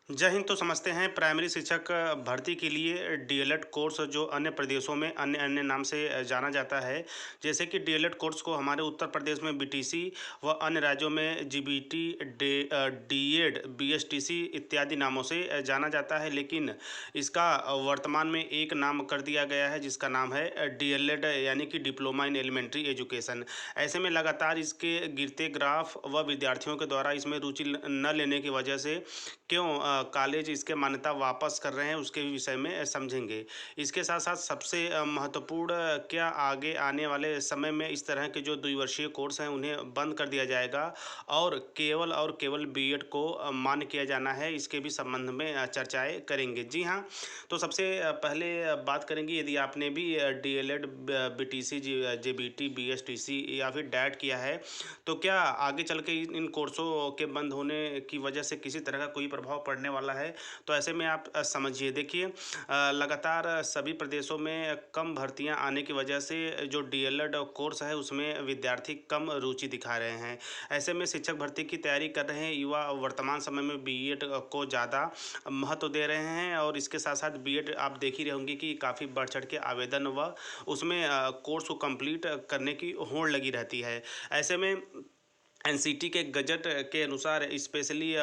जय हिंद। तो समझते हैं प्राइमरी शिक्षक भर्ती के लिए डीएलएड कोर्स जो अन्य प्रदेशों में अन्य अन्य नाम से जाना जाता है। जैसे कि डीएलएड कोर्स को हमारे उत्तर प्रदेश में बीटीसी व अन्य राज्यों में जीबीटी, डीएड, बीएसटीसी इत्यादि नामों से जाना जाता है। लेकिन इसका वर्तमान में एक नाम कर दिया गया है जिसका नाम है डीएलएड, यानी कि डिप्लोमा इन एलिमेंट्री एजुकेशन। ऐसे में लगातार इसके गिरते ग्राफ व विद्यार्थियों के द्वारा इसमें रुचि न लेने की वजह से क्यों कॉलेज इसके मान्यता वापस कर रहे हैं उसके विषय में समझेंगे। इसके साथ साथ सबसे महत्वपूर्ण क्या आगे आने वाले समय में इस तरह के जो द्विवर्षीय कोर्स हैं उन्हें बंद कर दिया जाएगा और केवल बीएड को मान्य किया जाना है, इसके भी संबंध में चर्चाएं करेंगे। जी हाँ, तो सबसे पहले बात करेंगे, यदि आपने भी डीएलएड, बीटीसी, जेबीटी, बीएसटीसी या फिर डैट किया है तो क्या आगे चल के इन कोर्सों के बंद होने की वजह से किसी तरह का कोई प्रभाव पड़ने वाला है? तो ऐसे में आप समझिए। देखिए, लगातार सभी प्रदेशों में कम भर्तियां आने की वजह से जो डीएलएड कोर्स है उसमें विद्यार्थी कम रुचि दिखा रहे हैं। ऐसे में शिक्षक भर्ती की तैयारी कर रहे हैं युवा वर्तमान समय में बीएड को ज़्यादा महत्व दे रहे हैं, और इसके साथ साथ बीएड आप देख ही रहे होंगे कि काफ़ी बढ़ चढ़ के आवेदन व उसमें कोर्स को कंप्लीट करने की होड़ लगी रहती है। ऐसे में एनसीटी के गजट के अनुसार स्पेशली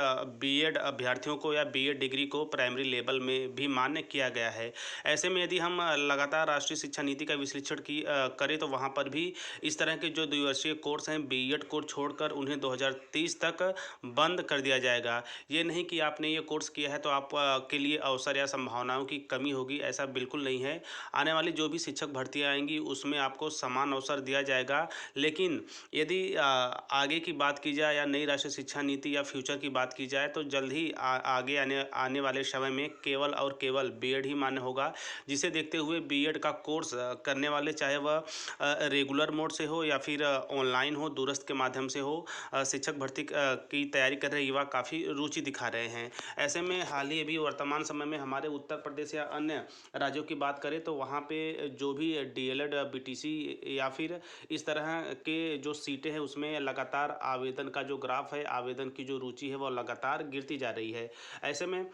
बीएड अभ्यर्थियों को या बीएड डिग्री को प्राइमरी लेवल में भी मान्य किया गया है। ऐसे में यदि हम लगातार राष्ट्रीय शिक्षा नीति का विश्लेषण करें तो वहाँ पर भी इस तरह के जो द्विवर्षीय कोर्स हैं बीएड को छोड़कर उन्हें 2030 तक बंद कर दिया जाएगा। ये नहीं कि आपने ये कोर्स किया है तो आप के लिए अवसर या संभावनाओं की कमी होगी, ऐसा बिल्कुल नहीं है। आने वाली जो भी शिक्षक भर्तियाँ आएंगी उसमें आपको समान अवसर दिया जाएगा। लेकिन यदि आगे की बात की जाए या नई राष्ट्रीय शिक्षा नीति या फ्यूचर की बात की जाए तो जल्द ही आगे आने आने वाले समय में केवल और केवल बीएड ही मान्य होगा, जिसे देखते हुए बीएड का कोर्स करने वाले, चाहे वह रेगुलर मोड से हो या फिर ऑनलाइन हो, दूरस्थ के माध्यम से हो, शिक्षक भर्ती की तैयारी कर रहे युवा काफ़ी रुचि दिखा रहे हैं। ऐसे में हाल ही अभी वर्तमान समय में हमारे उत्तर प्रदेश या अन्य राज्यों की बात करें तो वहाँ पे जो भी डीएलएड, बीटीसी या फिर इस तरह के जो सीटें हैं उसमें लगातार आवेदन का जो ग्राफ है, आवेदन की जो रुचि है वो लगातार गिरती जा रही है। ऐसे में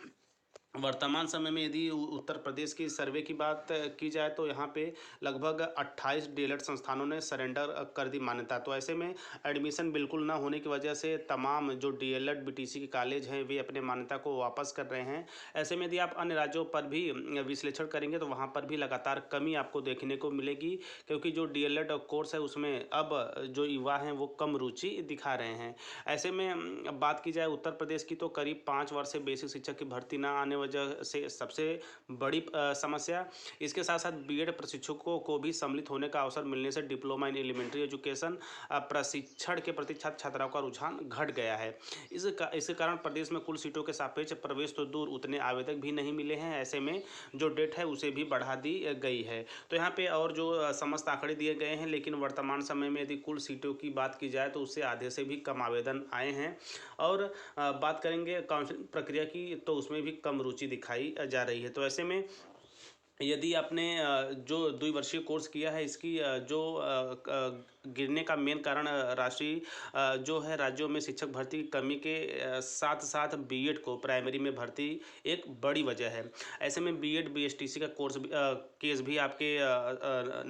वर्तमान समय में यदि उत्तर प्रदेश की सर्वे की बात की जाए तो यहाँ पे लगभग 28 डीएलएड संस्थानों ने सरेंडर कर दी मान्यता। तो ऐसे में एडमिशन बिल्कुल ना होने की वजह से तमाम जो डीएलएड बीटीसी के कॉलेज हैं वे अपने मान्यता को वापस कर रहे हैं। ऐसे में यदि आप अन्य राज्यों पर भी विश्लेषण करेंगे तो वहाँ पर भी लगातार कमी आपको देखने को मिलेगी, क्योंकि जो डीएलएड कोर्स है उसमें अब जो युवा हैं वो कम रुचि दिखा रहे हैं। ऐसे में बात की जाए उत्तर प्रदेश की तो करीब 5 वर्ष से बेसिक शिक्षक की भर्ती ना आने वजह से सबसे बड़ी समस्या। इसके साथ साथ बीएड प्रशिक्षकों को भी सम्मिलित होने का अवसर मिलने से डिप्लोमा इन एलिमेंट्री एजुकेशन प्रशिक्षण के प्रति छात्र छात्राओं का रुझान घट गया है। इसके कारण प्रदेश में कुल सीटों के सापेक्ष प्रवेश तो दूर, उतने आवेदक भी नहीं मिले हैं। ऐसे में जो डेट है उसे भी बढ़ा दी गई है। तो यहाँ पे और जो समस्त आंकड़े दिए गए हैं, लेकिन वर्तमान समय में यदि कुल सीटों की बात की जाए तो उससे आधे से भी कम आवेदन आए हैं। और बात करेंगे काउंसलिंग प्रक्रिया की तो उसमें भी कम रुचि दिखाई जा रही है। तो ऐसे में यदि आपने जो द्विवर्षीय कोर्स किया है इसकी जो गिरने का मेन कारण राष्ट्रीय जो है राज्यों में शिक्षक भर्ती की कमी के साथ साथ बीएड को प्राइमरी में भर्ती एक बड़ी वजह है। ऐसे में बीएड बीएसटीसी का कोर्स केस भी आपके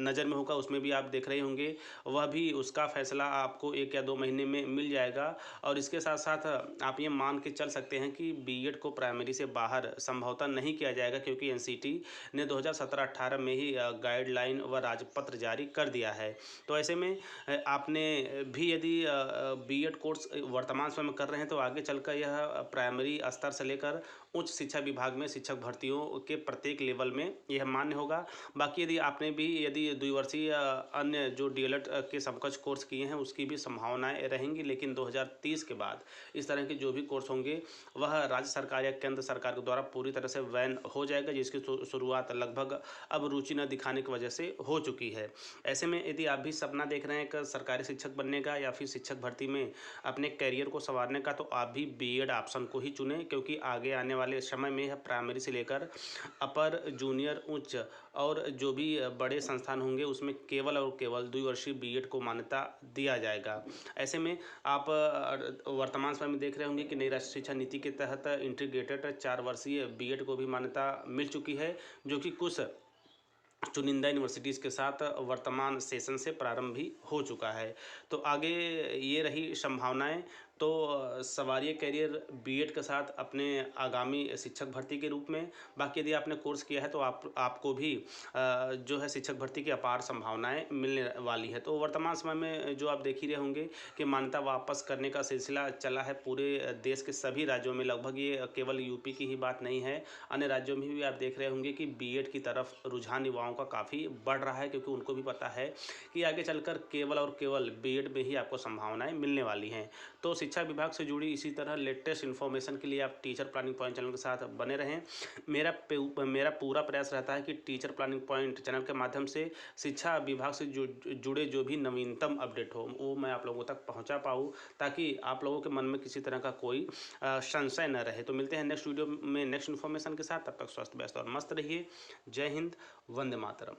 नज़र में होगा, उसमें भी आप देख रहे होंगे। वह भी उसका फैसला आपको 1 या 2 महीने में मिल जाएगा। और इसके साथ साथ आप ये मान के चल सकते हैं कि बीएड को प्राइमरी से बाहर संभवतः नहीं किया जाएगा, क्योंकि एनसीटी ने 2017-18 में ही गाइडलाइन व राजपत्र जारी कर दिया है। तो ऐसे में आपने भी यदि बीएड कोर्स वर्तमान समय में कर रहे हैं तो आगे चलकर यह प्राइमरी स्तर से लेकर उच्च शिक्षा विभाग में शिक्षक भर्तियों के प्रत्येक लेवल में यह मान्य होगा। बाकी यदि द्विवर्षीय अन्य जो डीएलएड के समकक्ष कोर्स किए हैं उसकी भी संभावनाएं रहेंगी, लेकिन 2030 के बाद इस तरह के जो भी कोर्स होंगे वह राज्य सरकार या केंद्र सरकार के द्वारा पूरी तरह से बैन हो जाएगा, जिसकी शुरुआत लगभग अब रुचि न दिखाने की वजह से हो चुकी है। ऐसे में यदि आप भी सपना देख रहे हैं एक सरकारी शिक्षक बनने का या फिर शिक्षक भर्ती में अपने करियर को संवारने का, तो आप भी बीएड ऑप्शन को ही चुनें, क्योंकि आगे आने वाले समय में प्राइमरी से लेकर अपर, जूनियर, उच्च और जो भी बड़े संस्थान होंगे उसमें केवल और केवल द्विवर्षीय बीएड को मान्यता दिया जाएगा। ऐसे में आप वर्तमान समय में देख रहे होंगे कि नई राष्ट्रीय शिक्षा नीति के तहत इंटीग्रेटेड 4 वर्षीय बीएड को भी मान्यता मिल चुकी है, जो कि कुछ चुनिंदा यूनिवर्सिटीज़ के साथ वर्तमान सेशन से प्रारंभ भी हो चुका है। तो आगे ये रही संभावनाएं। तो सवारिये करियर बीएड के साथ अपने आगामी शिक्षक भर्ती के रूप में। बाकी यदि आपने कोर्स किया है तो आपको भी जो है शिक्षक भर्ती की अपार संभावनाएं मिलने वाली है। तो वर्तमान समय में जो आप देख ही रहे होंगे कि मान्यता वापस करने का सिलसिला चला है पूरे देश के सभी राज्यों में लगभग। ये केवल यूपी की ही बात नहीं है, अन्य राज्यों में भी आप देख रहे होंगे कि बीएड की तरफ रुझान युवाओं का काफ़ी बढ़ रहा है, क्योंकि उनको भी पता है कि आगे चलकर केवल और केवल बीएड में ही आपको संभावनाएं मिलने वाली हैं। तो शिक्षा विभाग से जुड़ी इसी तरह लेटेस्ट इन्फॉर्मेशन के लिए आप टीचर प्लानिंग पॉइंट चैनल के साथ बने रहें। मेरा पूरा प्रयास रहता है कि टीचर प्लानिंग पॉइंट चैनल के माध्यम से शिक्षा विभाग से जुड़े जो भी नवीनतम अपडेट हो वो मैं आप लोगों तक पहुंचा पाऊँ, ताकि आप लोगों के मन में किसी तरह का कोई संशय न रहे। तो मिलते हैं नेक्स्ट वीडियो में नेक्स्ट इन्फॉर्मेशन के साथ। तब तक स्वस्थ, व्यस्त और मस्त रहिए। जय हिंद, वंदे मातरम।